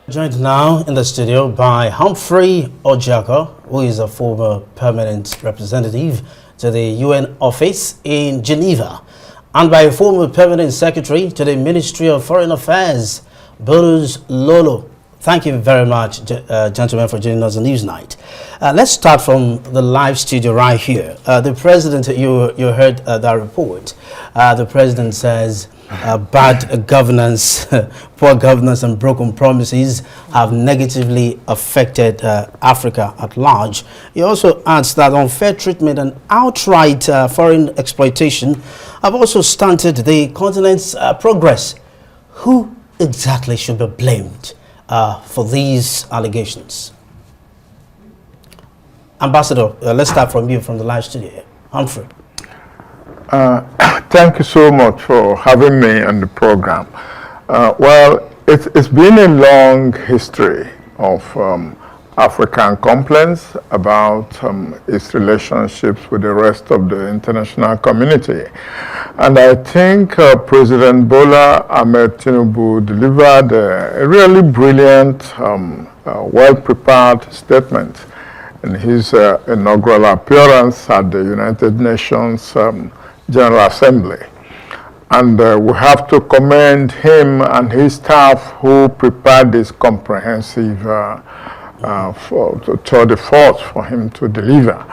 Joined now in the studio by Humphrey Orjiakor, who is a former permanent representative to the UN office in Geneva, and by a former permanent secretary to the Ministry of Foreign Affairs, Lolo. Thank you very much, gentlemen, for joining us on Newsnight. Let's start from the live studio right here. The president, you heard that report. The president says bad governance, poor governance and broken promises have negatively affected Africa at large. He also adds that unfair treatment and outright foreign exploitation have also stunted the continent's progress. Who exactly should be blamed for these allegations? Ambassador, let's start from you, from the live studio. Humphrey. Thank you so much for having me on the program. Well, it's been a long history of African complaints about its relationships with the rest of the international community. And I think President Bola Ahmed Tinubu delivered a really brilliant, well-prepared statement in his inaugural appearance at the United Nations General Assembly. And we have to commend him and his staff who prepared this comprehensive tour de force for him to deliver.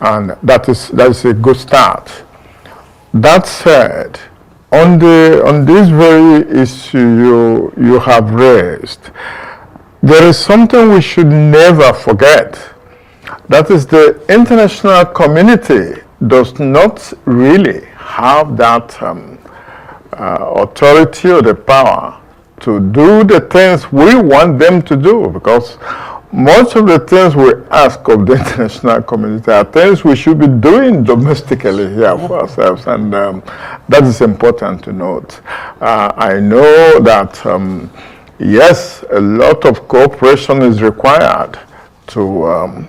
And that is a good start. That said, on this very issue you have raised, there is something we should never forget. That is, the international community does not really have that authority or the power to do the things we want them to do, because much of the things we ask of the international community are things we should be doing domestically here for ourselves, and that is important to note. I know that, yes, a lot of cooperation is required to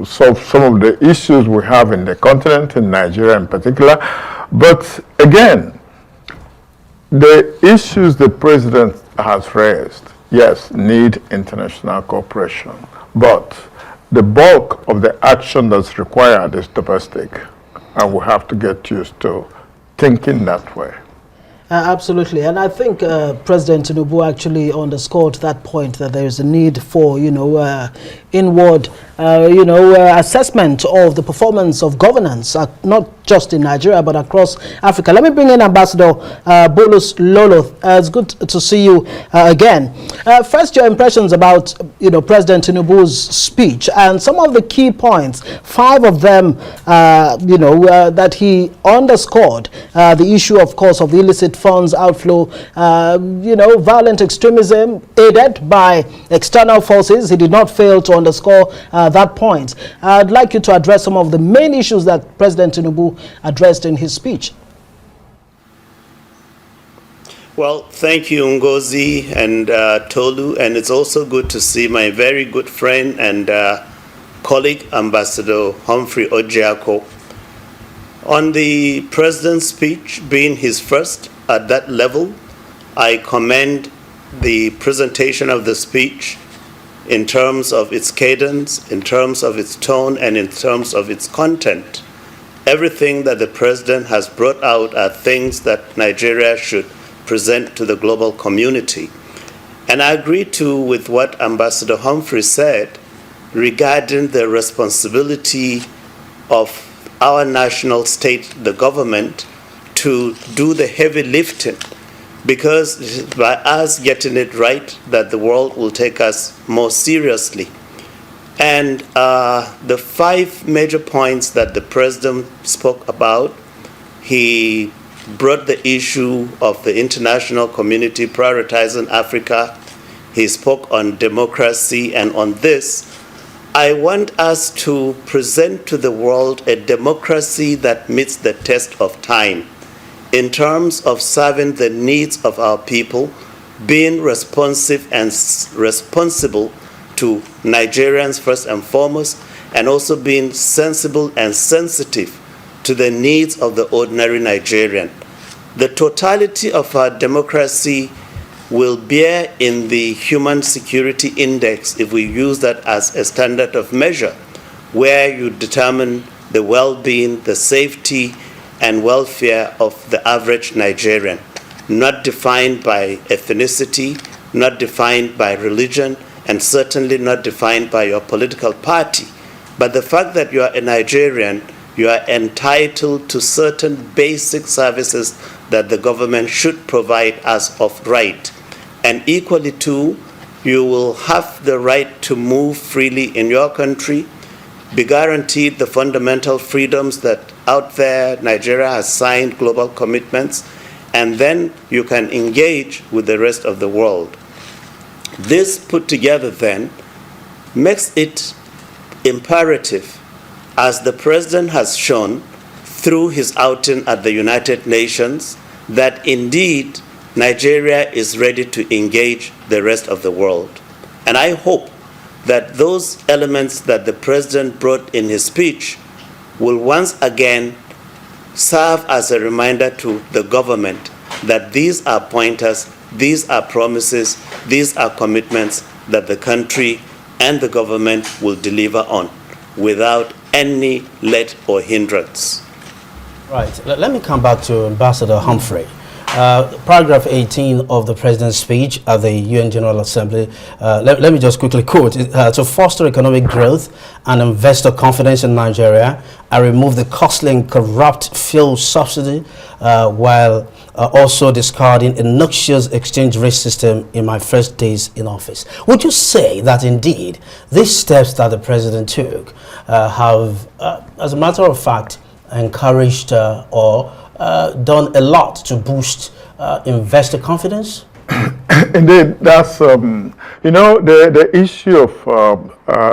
solve some of the issues we have in the continent, in Nigeria in particular. But again, the issues the president has raised, yes, need international cooperation. But the bulk of the action that's required is domestic. And we have to get used to thinking that way. Absolutely, and I think President Tinubu actually underscored that point, that there is a need for, inward, assessment of the performance of governance, not just in Nigeria but across Africa. Let me bring in Ambassador Lolo. It's good to see you again. First, your impressions about President Tinubu's speech and some of the key points. 5 of them, that he underscored. The issue, of course, of the illicit funds outflow, violent extremism aided by external forces. He did not fail to underscore that point. I'd like you to address some of the main issues that President Tinubu addressed in his speech. Well, thank you, Ngozi and Tolu, and it's also good to see my very good friend and colleague, Ambassador Humphrey Orjiakor. On the president's speech being his first at that level, I commend the presentation of the speech in terms of its cadence, in terms of its tone, and in terms of its content. Everything that the president has brought out are things that Nigeria should present to the global community. And I agree too with what Ambassador Humphrey said regarding the responsibility of our national state, the government, to do the heavy lifting, because it is by us getting it right that the world will take us more seriously. And the 5 major points that the president spoke about, he brought the issue of the international community prioritizing Africa. He spoke on democracy, and on this, I want us to present to the world a democracy that meets the test of time in terms of serving the needs of our people, being responsive and responsible to Nigerians first and foremost, and also being sensible and sensitive to the needs of the ordinary Nigerian. the totality of our democracy will bear in the Human Security Index, if we use that as a standard of measure, where you determine the well-being, the safety, and welfare of the average Nigerian, not defined by ethnicity, not defined by religion, and certainly not defined by your political party. But the fact that you are a Nigerian, you are entitled to certain basic services that the government should provide as of right. And equally too, you will have the right to move freely in your country, be guaranteed the fundamental freedoms that out there Nigeria has signed global commitments, and then you can engage with the rest of the world. This put together then makes it imperative, as the President has shown through his outing at the United Nations, that indeed Nigeria is ready to engage the rest of the world. And I hope that those elements that the President brought in his speech will once again serve as a reminder to the government that these are pointers, these are promises, these are commitments that the country and the government will deliver on without any let or hindrance. Right. Let me come back to Ambassador Humphrey. Paragraph 18 of the President's speech at the UN General Assembly, let me just quickly quote, to foster economic growth and investor confidence in Nigeria and remove the costly and corrupt fuel subsidy while also discarding a noxious exchange rate system in my first days in office. Would you say that indeed these steps that the President took have, as a matter of fact, encouraged or done a lot to boost investor confidence? Indeed, that's, the issue of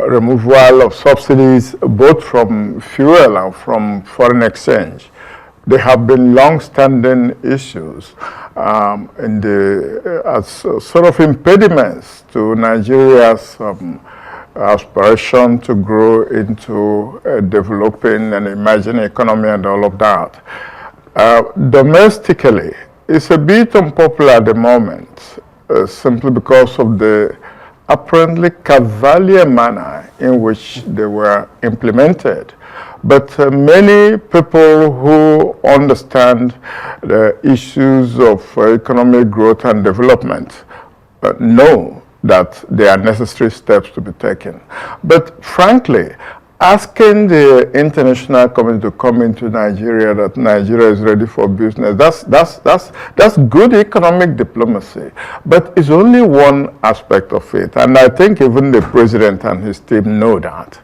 removal of subsidies, both from fuel and from foreign exchange, they have been long-standing issues as sort of impediments to Nigeria's aspiration to grow into a developing and emerging economy and all of that. Domestically, it's a bit unpopular at the moment, simply because of the apparently cavalier manner in which they were implemented. But many people who understand the issues of economic growth and development know that there are necessary steps to be taken. But frankly, asking the international community to come into Nigeria, that Nigeria is ready for business, that's good economic diplomacy. But it's only one aspect of it. And I think even the President and his team know that.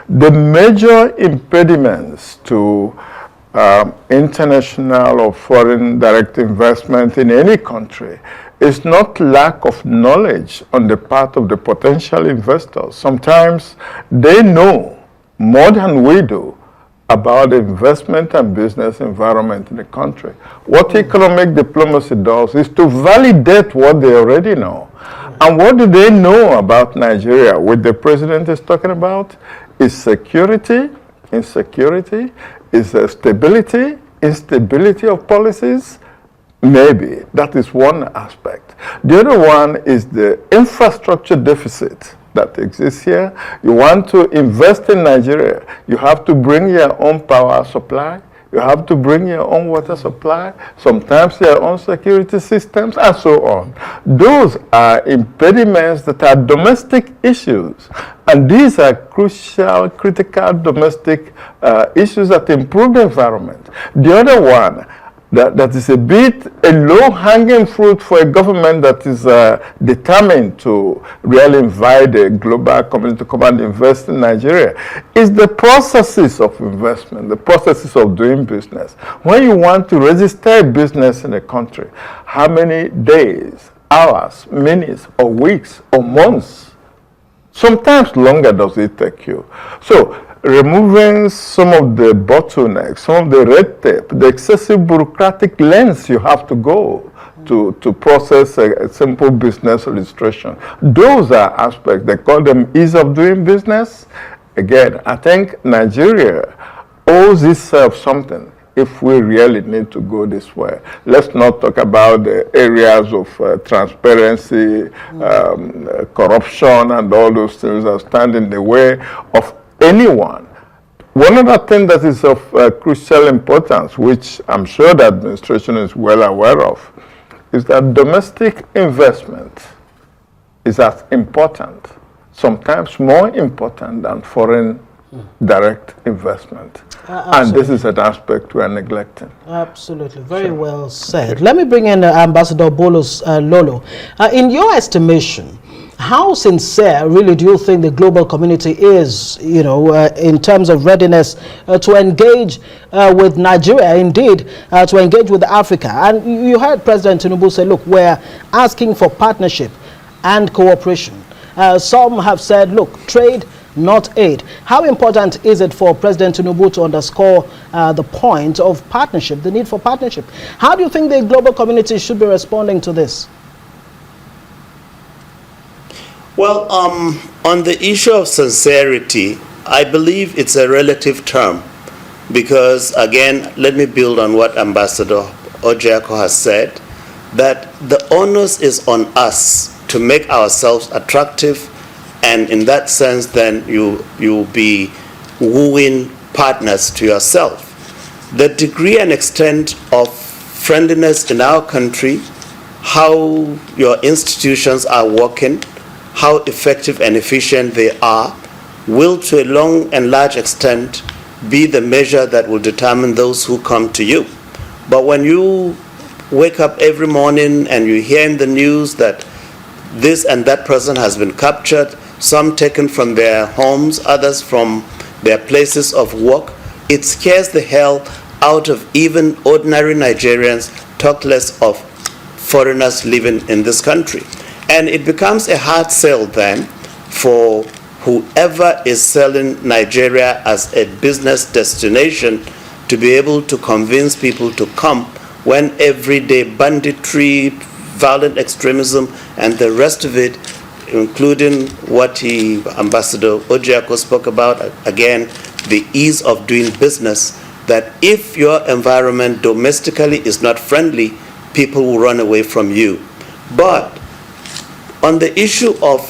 The major impediments to international or foreign direct investment in any country is not lack of knowledge on the part of the potential investors. Sometimes they know more than we do about the investment and business environment in the country. What economic diplomacy does is to validate what they already know. And what do they know about Nigeria? What the President is talking about is security, insecurity, is stability, instability of policies. Maybe that is one aspect. The other one is the infrastructure deficit that exists here. You want to invest in Nigeria, you have to bring your own power supply, you have to bring your own water supply, sometimes your own security systems, and so on. Those are impediments that are domestic issues. And these are crucial, critical domestic issues that improve the environment. The other one, that is a bit a low-hanging fruit for a government that is determined to really invite the global community to come and invest in Nigeria, is the processes of investment, the processes of doing business. When you want to register a business in a country, how many days, hours, minutes, or weeks, or months, sometimes longer does it take you? So, removing some of the bottlenecks, some of the red tape, the excessive bureaucratic lengths you have to go to process a simple business registration. Those are aspects, they call them ease of doing business. Again, I think Nigeria owes itself something if we really need to go this way. Let's not talk about the areas of transparency, corruption, and all those things that stand in the way of anyone. One other thing that is of crucial importance, which I'm sure the administration is well aware of, is that domestic investment is as important, sometimes more important than foreign direct investment. And this is an aspect we are neglecting. Absolutely. Very well said. Let me bring in Ambassador Bolus Lolo. In your estimation, how sincere really do you think the global community is, in terms of readiness to engage with Nigeria, indeed, to engage with Africa? And you heard President Tinubu say, look, we're asking for partnership and cooperation. Some have said, look, trade, not aid. How important is it for President Tinubu to underscore the point of partnership, the need for partnership? How do you think the global community should be responding to this? Well, on the issue of sincerity, I believe it's a relative term because, again, let me build on what Ambassador Orjiakor has said, that the onus is on us to make ourselves attractive, and in that sense, then you'll be wooing partners to yourself. The degree and extent of friendliness in our country, how your institutions are working, how effective and efficient they are, will to a long and large extent be the measure that will determine those who come to you. But when you wake up every morning and you hear in the news that this and that person has been captured, some taken from their homes, others from their places of work, it scares the hell out of even ordinary Nigerians, talk less of foreigners living in this country. And it becomes a hard sell then for whoever is selling Nigeria as a business destination to be able to convince people to come when everyday banditry, violent extremism, and the rest of it, including what Ambassador Orjiakor spoke about, again, the ease of doing business, that if your environment domestically is not friendly, people will run away from you. But on the issue of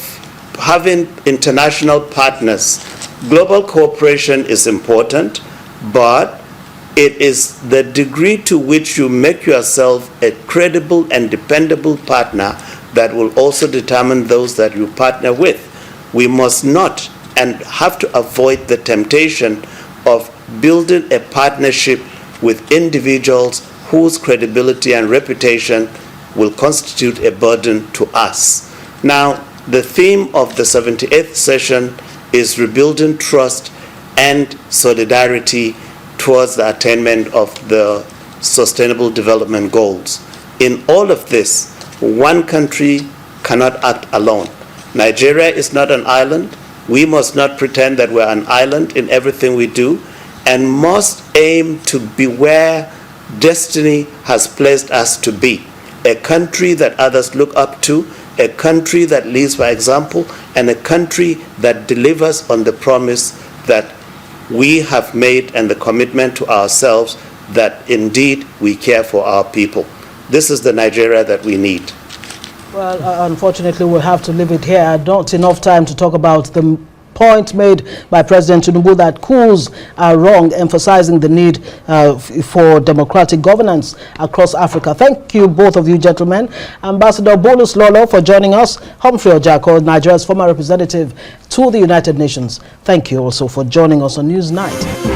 having international partners, global cooperation is important, but it is the degree to which you make yourself a credible and dependable partner that will also determine those that you partner with. We must not and have to avoid the temptation of building a partnership with individuals whose credibility and reputation will constitute a burden to us. Now, the theme of the 78th session is rebuilding trust and solidarity towards the attainment of the Sustainable Development Goals. In all of this, one country cannot act alone. Nigeria is not an island. We must not pretend that we're an island in everything we do, and must aim to be where destiny has placed us to be. A country that others look up to, a country that leads by example, and a country that delivers on the promise that we have made and the commitment to ourselves that indeed we care for our people. This is the Nigeria that we need. Well, unfortunately, we'll have to leave it here. Not enough time to talk about the point made by President Tinubu that coups are wrong, emphasizing the need for democratic governance across Africa. Thank you, both of you gentlemen. Ambassador Bolus Lolo for joining us. Humphrey Orjiakor, Nigeria's former representative to the United Nations. Thank you also for joining us on Newsnight.